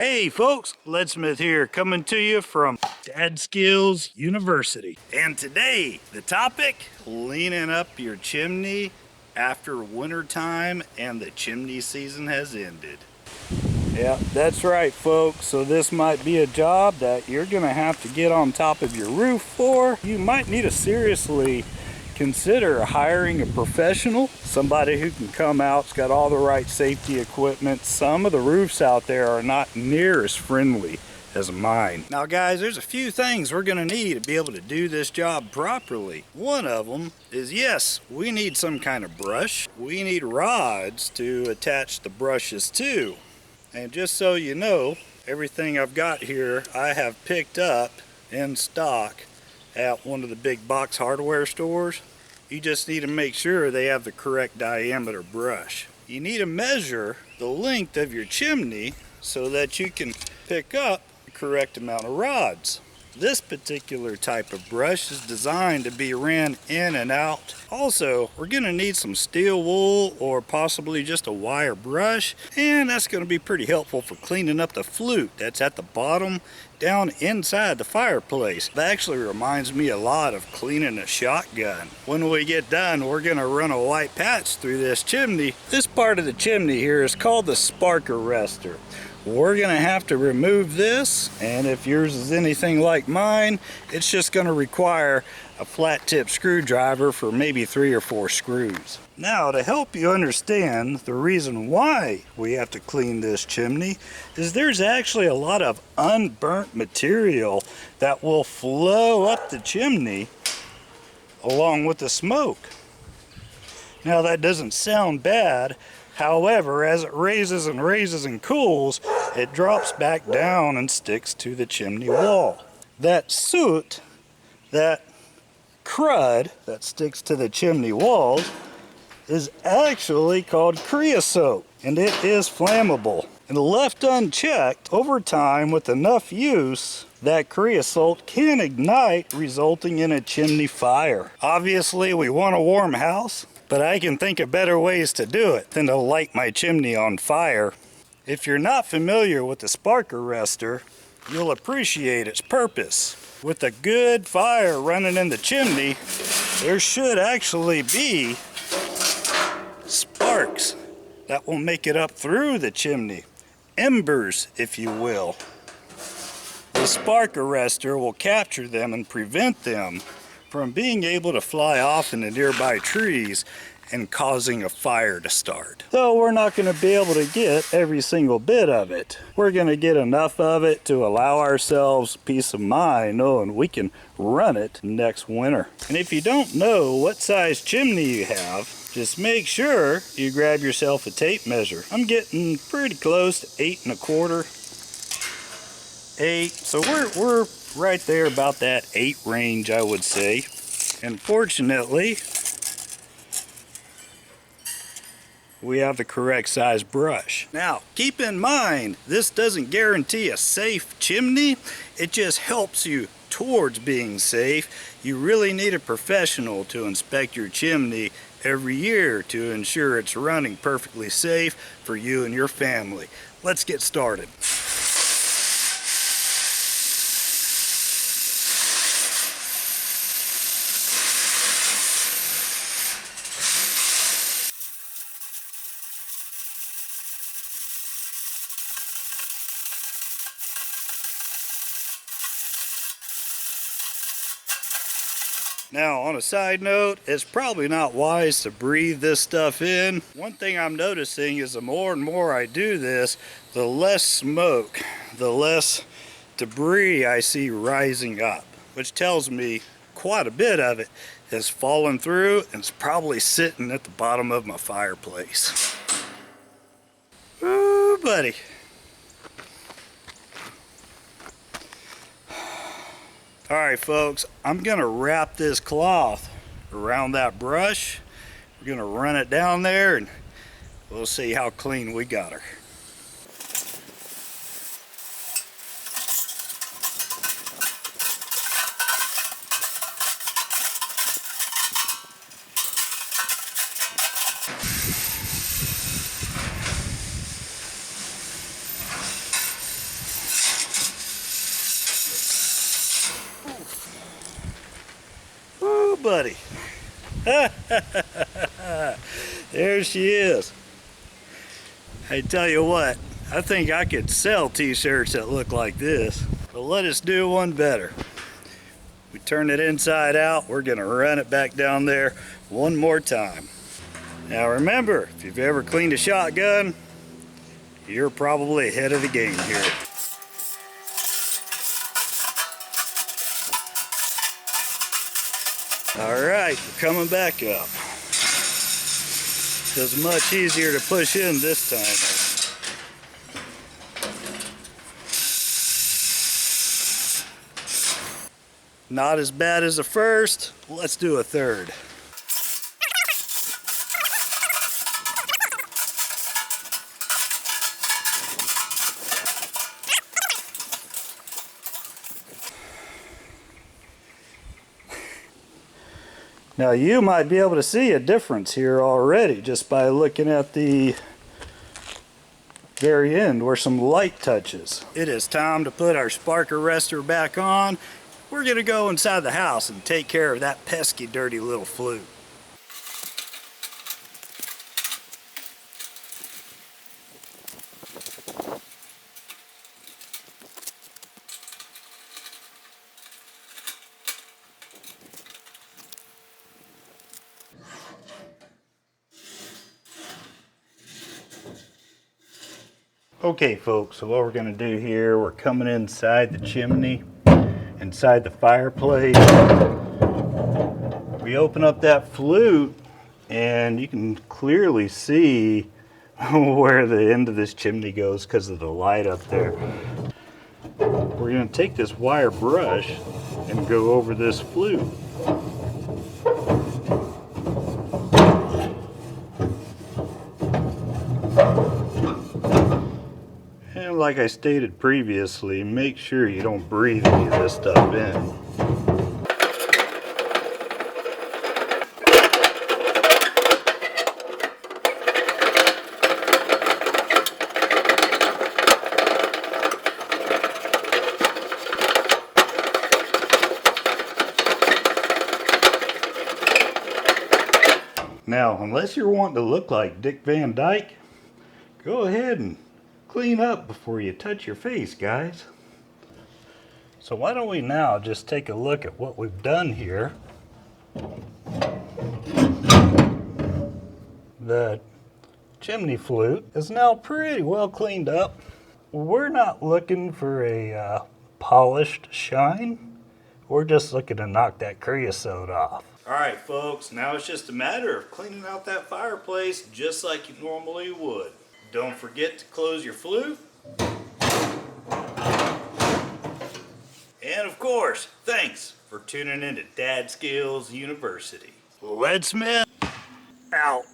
Hey folks, Leadsmith here, coming to you from Dadskills University. And today, the topic, cleaning up your chimney after winter time and the chimney season has ended. Yeah, that's right folks. So this might be a job that you're gonna have to get on top of your roof for. You might need to seriously consider hiring a professional, somebody who can come out, has got all the right safety equipment. Some of the roofs out there are not near as friendly as mine. Now guys, there's a few things we're gonna need to be able to do this job properly. One of them is, yes, we need some kind of brush. We need rods to attach the brushes to. And just so you know, everything I've got here, I have picked up in stock at one of the big box hardware stores. You just need to make sure they have the correct diameter brush. You need to measure the length of your chimney so that you can pick up the correct amount of rods. This particular type of brush is designed to be ran in and out. Also, we're going to need some steel wool or possibly just a wire brush, and that's going to be pretty helpful for cleaning up the flute that's at the bottom down inside the fireplace. That actually reminds me a lot of cleaning a shotgun. When we get done, we're going to run a white patch through this chimney. This part of the chimney here is called the spark arrestor. We're going to have to remove this, and if yours is anything like mine, it's just going to require a flat tip screwdriver for maybe 3 or 4 screws. Now, to help you understand the reason why we have to clean this chimney is there's actually a lot of unburnt material that will flow up the chimney along with the smoke. Now, that doesn't sound bad. However, as it raises and raises and cools, it drops back down and sticks to the chimney wall. That soot, that crud that sticks to the chimney walls is actually called creosote, and it is flammable. And left unchecked, over time with enough use, that creosote can ignite, resulting in a chimney fire. Obviously, we want a warm house, but I can think of better ways to do it than to light my chimney on fire. If you're not familiar with the spark arrestor, you'll appreciate its purpose. With a good fire running in the chimney, there should actually be sparks that will make it up through the chimney. Embers, if you will. The spark arrestor will capture them and prevent them from being able to fly off into nearby trees and causing a fire to start. Though we're not going to be able to get every single bit of it. We're going to get enough of it to allow ourselves peace of mind knowing we can run it next winter. And if you don't know what size chimney you have, just make sure you grab yourself a tape measure. I'm getting pretty close to 8 1/4. 8, so we're right there about that 8 range, I would say. And fortunately, we have the correct size brush. Now, keep in mind, this doesn't guarantee a safe chimney. It just helps you towards being safe. You really need a professional to inspect your chimney every year to ensure it's running perfectly safe for you and your family. Let's get started. Now, on a side note, it's probably not wise to breathe this stuff in. One thing I'm noticing is the more and more I do this, the less smoke, the less debris I see rising up, which tells me quite a bit of it has fallen through and it's probably sitting at the bottom of my fireplace. Ooh, buddy. Alright folks, I'm going to wrap this cloth around that brush. We're going to run it down there and we'll see how clean we got her. buddy. There she is. I tell you what, I think I could sell t-shirts that look like this. But let us do one better. We turn it inside out. We're gonna run it back down there one more time. Now remember, if you've ever cleaned a shotgun, you're probably ahead of the game here. All right, we're coming back up. It's much easier to push in this time. Not as bad as the first. Let's do a third. Now you might be able to see a difference here already just by looking at the very end where some light touches. It is time to put our spark arrestor back on. We're gonna go inside the house and take care of that pesky dirty little flute. Okay folks, so what we're going to do here, we're coming inside the chimney, inside the fireplace. We open up that flute and you can clearly see where the end of this chimney goes because of the light up there. We're going to take this wire brush and go over this flute. And like I stated previously, make sure you don't breathe any of this stuff in. Now, unless you're wanting to look like Dick Van Dyke, go ahead and clean up before you touch your face, guys. So why don't we now just take a look at what we've done here. The chimney flute is now pretty well cleaned up. We're not looking for a polished shine. We're just looking to knock that creosote off. All right, folks, now it's just a matter of cleaning out that fireplace just like you normally would. Don't forget to close your flute. And of course, thanks for tuning in to Dadskills University. Leadsmith, out.